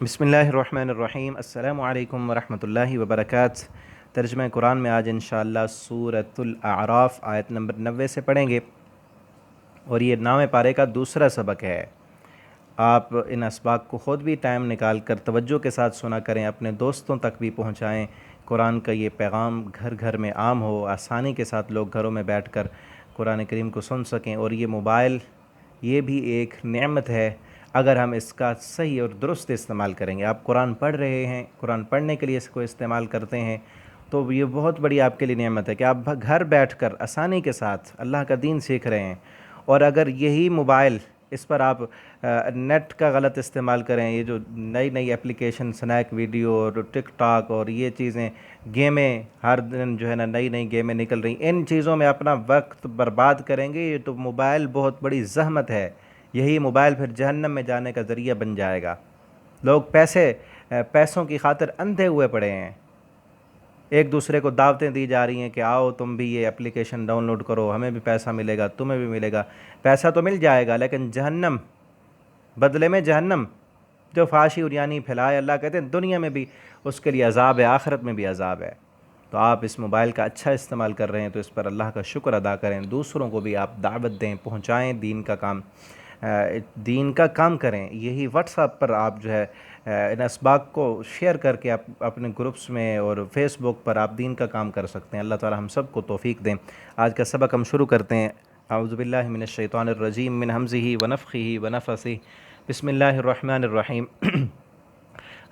بسم اللہ الرحمن الرحیم، السلام علیکم ورحمۃ اللہ وبرکاتہ۔ ترجمہ قرآن میں آج انشاءاللہ سورۃ الاعراف آیت نمبر 90 سے پڑھیں گے، اور یہ 9ویں پارے کا دوسرا سبق ہے۔ آپ ان اسباق کو خود بھی ٹائم نکال کر توجہ کے ساتھ سنا کریں، اپنے دوستوں تک بھی پہنچائیں۔ قرآن کا یہ پیغام گھر گھر میں عام ہو، آسانی کے ساتھ لوگ گھروں میں بیٹھ کر قرآن کریم کو سن سکیں۔ اور یہ موبائل یہ بھی ایک نعمت ہے اگر ہم اس کا صحیح اور درست استعمال کریں گے۔ آپ قرآن پڑھ رہے ہیں، قرآن پڑھنے کے لیے اس کو استعمال کرتے ہیں، تو یہ بہت بڑی آپ کے لیے نعمت ہے کہ آپ گھر بیٹھ کر آسانی کے ساتھ اللہ کا دین سیکھ رہے ہیں۔ اور اگر یہی موبائل اس پر آپ نیٹ کا غلط استعمال کریں، یہ جو نئی نئی اپلیکیشن سنیک ویڈیو اور ٹک ٹاک اور یہ چیزیں، گیمیں ہر دن جو ہے نا نئی نئی گیمیں نکل رہی، ان چیزوں میں اپنا وقت برباد کریں گے، یہ تو موبائل بہت بڑی زحمت ہے۔ یہی موبائل پھر جہنم میں جانے کا ذریعہ بن جائے گا۔ لوگ پیسوں کی خاطر اندھے ہوئے پڑے ہیں، ایک دوسرے کو دعوتیں دی جا رہی ہیں کہ آؤ تم بھی یہ اپلیکیشن ڈاؤن لوڈ کرو، ہمیں بھی پیسہ ملے گا، تمہیں بھی ملے گا۔ پیسہ تو مل جائے گا لیکن جہنم، بدلے میں جہنم۔ جو فحاشی اور یعنی پھیلائے، اللہ کہتے ہیں دنیا میں بھی اس کے لیے عذاب ہے، آخرت میں بھی عذاب ہے۔ تو آپ اس موبائل کا اچھا استعمال کر رہے ہیں تو اس پر اللہ کا شکر ادا کریں، دوسروں کو بھی آپ دعوت دیں، پہنچائیں، دین کا کام کریں۔ یہی واٹس ایپ پر آپ جو ہے ان اسباق کو شیئر کر کے اپنے گروپس میں اور فیس بک پر آپ دین کا کام کر سکتے ہیں۔ اللہ تعالی ہم سب کو توفیق دیں۔ آج کا سبق ہم شروع کرتے ہیں۔ اعوذ باللہ من الشیطان الرجیم من ہمزہ ونفخہ ونفثہ، بسم اللہ الرحمن الرحیم۔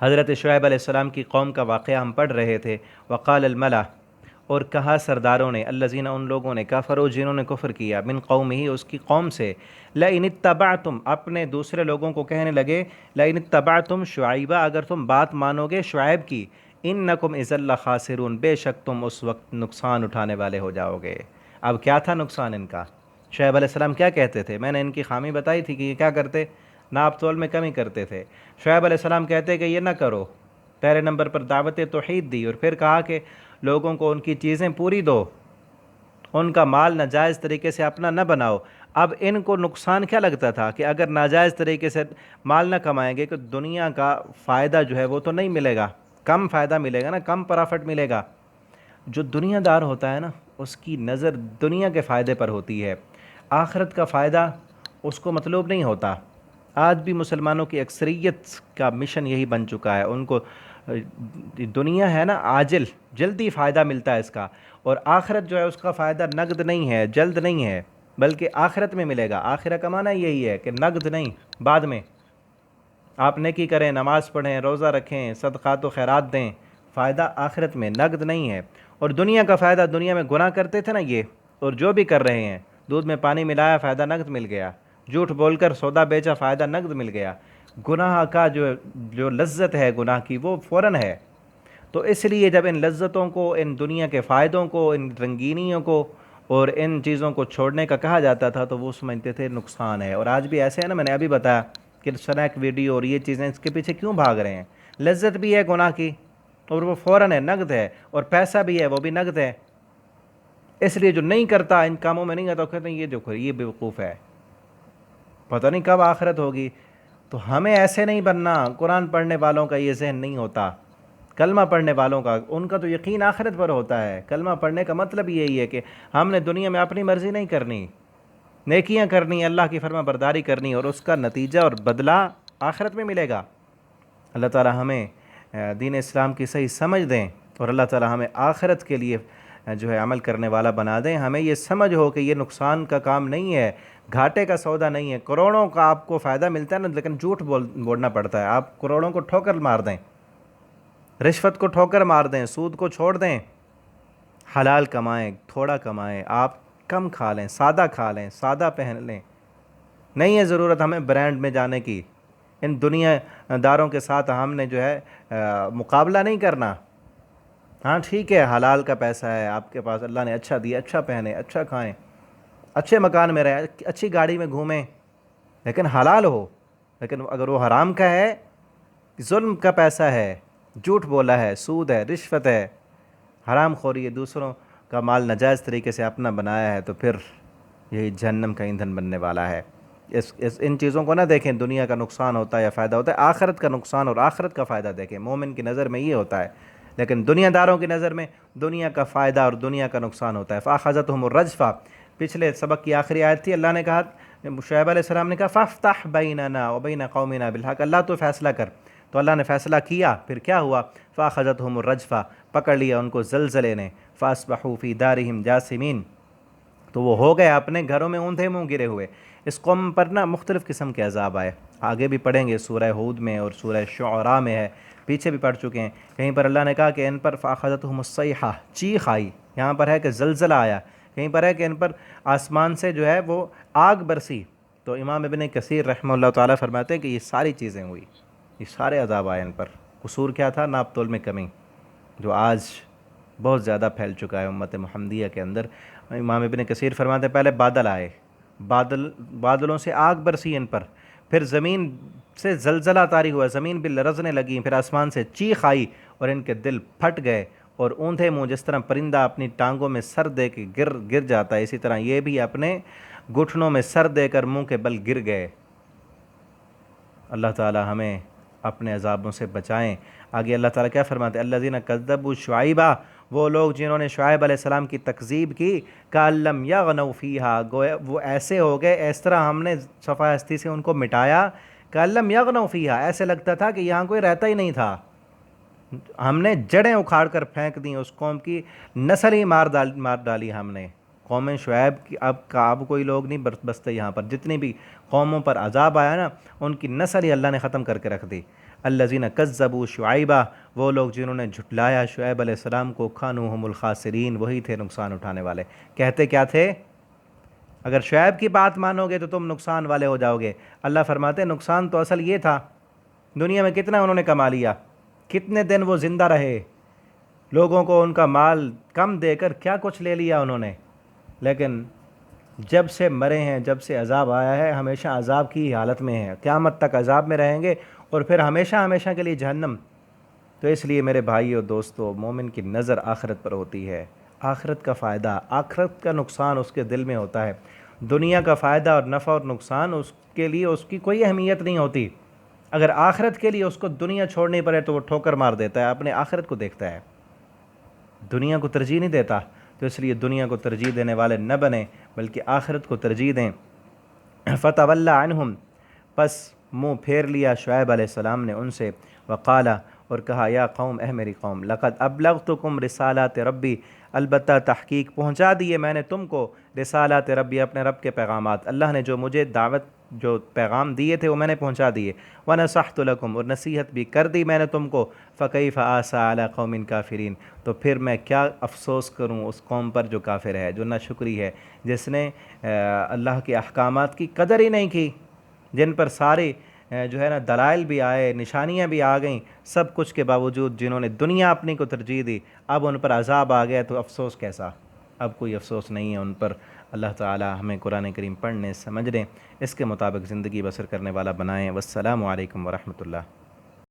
حضرت شعیب علیہ السلام کی قوم کا واقعہ ہم پڑھ رہے تھے۔ وقال الملا، اور کہا سرداروں نے، الذین، ان لوگوں نے، کفروا، جنہوں نے کفر کیا، من قومہ، اس کی قوم سے، لئن اتبعتم، اپنے دوسرے لوگوں کو کہنے لگے، لئن اتبعتم شعیبا، اگر تم بات مانو گے شعیب کی، انکم اذا لخاسرون، بے شک تم اس وقت نقصان اٹھانے والے ہو جاؤ گے۔ اب کیا تھا نقصان ان کا؟ شعیب علیہ السلام کیا کہتے تھے؟ میں نے ان کی خامی بتائی تھی کہ یہ کیا کرتے، ناپ تول میں کمی کرتے تھے۔ شعیب علیہ السلام کہتے کہ یہ نہ کرو، پہلے نمبر پر دعوت توحید دی، اور پھر کہا کہ لوگوں کو ان کی چیزیں پوری دو، ان کا مال ناجائز طریقے سے اپنا نہ بناؤ۔ اب ان کو نقصان کیا لگتا تھا کہ اگر ناجائز طریقے سے مال نہ کمائیں گے کہ دنیا کا فائدہ جو ہے وہ تو نہیں ملے گا، کم فائدہ ملے گا نا، کم پرافٹ ملے گا۔ جو دنیا دار ہوتا ہے نا، اس کی نظر دنیا کے فائدے پر ہوتی ہے، آخرت کا فائدہ اس کو مطلوب نہیں ہوتا۔ آج بھی مسلمانوں کی اکثریت کا مشن یہی بن چکا ہے، ان کو دنیا ہے نا عاجل، جلدی فائدہ ملتا ہے اس کا، اور آخرت جو ہے اس کا فائدہ نقد نہیں ہے، جلد نہیں ہے، بلکہ آخرت میں ملے گا۔ آخرت کا معنی یہی ہے کہ نقد نہیں، بعد میں آپ نیکی کریں، نماز پڑھیں، روزہ رکھیں، صدقات و خیرات دیں، فائدہ آخرت میں، نقد نہیں ہے۔ اور دنیا کا فائدہ، دنیا میں گناہ کرتے تھے نا یہ، اور جو بھی کر رہے ہیں، دودھ میں پانی ملایا، فائدہ نقد مل گیا، جھوٹ بول کر سودا بیچا، فائدہ نقد مل گیا۔ گناہ کا جو لذت ہے گناہ کی، وہ فوراً ہے۔ تو اس لیے جب ان لذتوں کو، ان دنیا کے فائدوں کو، ان رنگینیوں کو اور ان چیزوں کو چھوڑنے کا کہا جاتا تھا تو وہ سمجھتے تھے نقصان ہے۔ اور آج بھی ایسے ہے نا، میں نے ابھی بتایا کہ سنیک ویڈیو اور یہ چیزیں اس کے پیچھے کیوں بھاگ رہے ہیں؟ لذت بھی ہے گناہ کی، اور وہ فوراً ہے، نقد ہے، اور پیسہ بھی ہے، وہ بھی نقد ہے۔ اس لیے جو نہیں کرتا، ان کاموں میں نہیں آتا، وہ کہتے ہیں یہ دیکھو یہ بیوقوف ہے، پتہ نہیں کب آخرت ہوگی۔ تو ہمیں ایسے نہیں بننا۔ قرآن پڑھنے والوں کا یہ ذہن نہیں ہوتا، کلمہ پڑھنے والوں کا، ان کا تو یقین آخرت پر ہوتا ہے۔ کلمہ پڑھنے کا مطلب یہی ہے کہ ہم نے دنیا میں اپنی مرضی نہیں کرنی، نیکیاں کرنی، اللہ کی فرما برداری کرنی، اور اس کا نتیجہ اور بدلہ آخرت میں ملے گا۔ اللہ تعالی ہمیں دین اسلام کی صحیح سمجھ دیں، اور اللہ تعالی ہمیں آخرت کے لیے جو ہے عمل کرنے والا بنا دیں۔ ہمیں یہ سمجھ ہو کہ یہ نقصان کا کام نہیں ہے، گھاٹے کا سودا نہیں ہے۔ کروڑوں کا آپ کو فائدہ ملتا ہے نا، لیکن جھوٹ بولنا پڑتا ہے۔ آپ کروڑوں کو ٹھوکر مار دیں، رشوت کو ٹھوکر مار دیں، سود کو چھوڑ دیں، حلال کمائیں، تھوڑا کمائیں، آپ کم کھا لیں، سادہ کھا لیں، سادہ پہن لیں۔ نہیں ہے ضرورت ہمیں برانڈ میں جانے کی، ان دنیا داروں کے ساتھ ہم نے جو ہے مقابلہ نہیں کرنا۔ ہاں ٹھیک ہے، حلال کا پیسہ ہے آپ کے پاس، اللہ نے اچھا دیا، اچھا پہنیں، اچھا کھائیں، اچھے مکان میں رہیں، اچھی گاڑی میں گھومیں، لیکن حلال ہو۔ لیکن اگر وہ حرام کا ہے، ظلم کا پیسہ ہے، جھوٹ بولا ہے، سود ہے، رشوت ہے، حرام خوری ہے، دوسروں کا مال ناجائز طریقے سے اپنا بنایا ہے، تو پھر یہی جہنم کا ایندھن بننے والا ہے۔ ان چیزوں کو نہ دیکھیں دنیا کا نقصان ہوتا ہے یا فائدہ ہوتا ہے، آخرت کا نقصان اور آخرت کا فائدہ دیکھیں۔ مومن کی نظر میں یہ ہوتا ہے، لیکن دنیا داروں کی نظر میں دنیا کا فائدہ اور دنیا کا نقصان ہوتا ہے۔ فَأَخَذَتْهُمُ الرَّجْفَةُ، پچھلے سبق کی آخری آیت تھی، اللہ نے کہا، شعیب علیہ السلام نے کہا فَافْتَحْ بَيْنَنَا وَبَيْنَ قَوْمِنَا بِالْحَقِّ، اللہ تو فیصلہ کر، تو اللہ نے فیصلہ کیا، پھر کیا ہوا؟ فَأَخَذَتْهُمُ الرَّجْفَةُ، پکڑ لیا ان کو زلزلے نے، فَأَصْبَحُوا فِي دَارِهِمْ جَاثِمِينَ، تو وہ ہو گئے اپنے گھروں میں اوندھے منہ گرے ہوئے۔ اس قوم پر نا مختلف قسم کے عذاب آئے، آگے بھی پڑھیں گے، سورہ ہود میں اور سورہ شعراء میں ہے، پیچھے بھی پڑھ چکے ہیں۔ کہیں پر اللہ نے کہا کہ ان پر فَأَخَذَتْهُمُ الصَّيْحَةُ، چیخ آئی، یہاں پر ہے کہ زلزلہ آیا، کہیں پر ہے کہ ان پر آسمان سے جو ہے وہ آگ برسی۔ تو امام ابن کثیر رحمہ اللہ تعالیٰ فرماتے ہیں کہ یہ ساری چیزیں ہوئی، یہ سارے عذاب آئے ان پر۔ قصور کیا تھا؟ ناپ تول میں کمی، جو آج بہت زیادہ پھیل چکا ہے امت محمدیہ کے اندر۔ امام ابن کثیر فرماتے ہیں پہلے بادل آئے، بادلوں سے آگ برسی ان پر، پھر زمین سے زلزلہ طاری ہوا، زمین بھی لرزنے لگی، پھر آسمان سے چیخ آئی اور ان کے دل پھٹ گئے، اور اوندھے منہ، جس طرح پرندہ اپنی ٹانگوں میں سر دے کے گر جاتا ہے، اسی طرح یہ بھی اپنے گھٹنوں میں سر دے کر منہ کے بل گر گئے۔ اللہ تعالی ہمیں اپنے عذابوں سے بچائیں۔ آگے اللہ تعالیٰ کیا فرماتے ہیں؟ الذین کذبوا شعیبا، وہ لوگ جنہوں نے شعیب علیہ السلام کی تکذیب کی، کأن لم یغنوا فیہا، گویا وہ ایسے ہو گئے، اس طرح ہم نے صفحہ ہستی سے ان کو مٹایا، کأن لم یغنوا فیہا، ایسے لگتا تھا کہ یہاں کوئی رہتا ہی نہیں تھا۔ ہم نے جڑیں اکھاڑ کر پھینک دیں، اس قوم کی نسل ہی مار ڈالی ہم نے۔ قوم شعیب کی اب کوئی لوگ نہیں بستے یہاں پر، جتنی بھی قوموں پر عذاب آیا نا، ان کی نسل ہی اللہ نے ختم کر کے رکھ دی۔ الذین کذبوا شعیبا، وہ لوگ جنہوں نے جھٹلایا شعیب علیہ السلام کو، کانوا ھم الخاسرین، وہی تھے نقصان اٹھانے والے۔ کہتے کیا تھے؟ اگر شعیب کی بات مانو گے تو تم نقصان والے ہو جاؤ گے۔ اللہ فرماتے ہیں نقصان تو اصل یہ تھا، دنیا میں کتنا انہوں نے کما لیا، کتنے دن وہ زندہ رہے، لوگوں کو ان کا مال کم دے کر کیا کچھ لے لیا انہوں نے، لیکن جب سے مرے ہیں، جب سے عذاب آیا ہے، ہمیشہ عذاب کی حالت میں ہیں، قیامت تک عذاب میں رہیں گے، اور پھر ہمیشہ ہمیشہ کے لیے جہنم۔ تو اس لیے میرے بھائیو دوستو، مومن کی نظر آخرت پر ہوتی ہے، آخرت کا فائدہ، آخرت کا نقصان اس کے دل میں ہوتا ہے۔ دنیا کا فائدہ اور نفع اور نقصان اس کے لیے اس کی کوئی اہمیت نہیں ہوتی۔ اگر آخرت کے لیے اس کو دنیا چھوڑنی پڑے تو وہ ٹھوکر مار دیتا ہے، اپنے آخرت کو دیکھتا ہے، دنیا کو ترجیح نہیں دیتا۔ تو اس لیے دنیا کو ترجیح دینے والے نہ بنیں، بلکہ آخرت کو ترجیح دیں۔ فتولی عنہم، پس منہ پھیر لیا شعیب علیہ السلام نے ان سے، وقال، اور کہا، یا قوم، اے میری قوم، لقد ابلغتکم رسالات ربی، البتہ تحقیق پہنچا دیے میں نے تم کو، رسالات ربی، اپنے رب کے پیغامات، اللہ نے جو مجھے دعوت جو پیغام دیے تھے وہ میں نے پہنچا دیے، ونصحت لکم، اور نصیحت بھی کر دی میں نے تم کو، فکیف آسیٰ علی قوم کافرین، تو پھر میں کیا افسوس کروں اس قوم پر جو کافر ہے، جو ناشکری ہے، جس نے اللہ کے احکامات کی قدر ہی نہیں کی، جن پر سارے جو ہے نا دلائل بھی آئے، نشانیاں بھی آ گئیں، سب کچھ کے باوجود جنہوں نے دنیا اپنی کو ترجیح دی، اب ان پر عذاب آ گیا تو افسوس کیسا؟ اب کوئی افسوس نہیں ہے ان پر۔ اللہ تعالی ہمیں قرآن کریم پڑھنے، سمجھنے، اس کے مطابق زندگی بسر کرنے والا بنائیں۔ والسلام علیکم ورحمۃ اللہ۔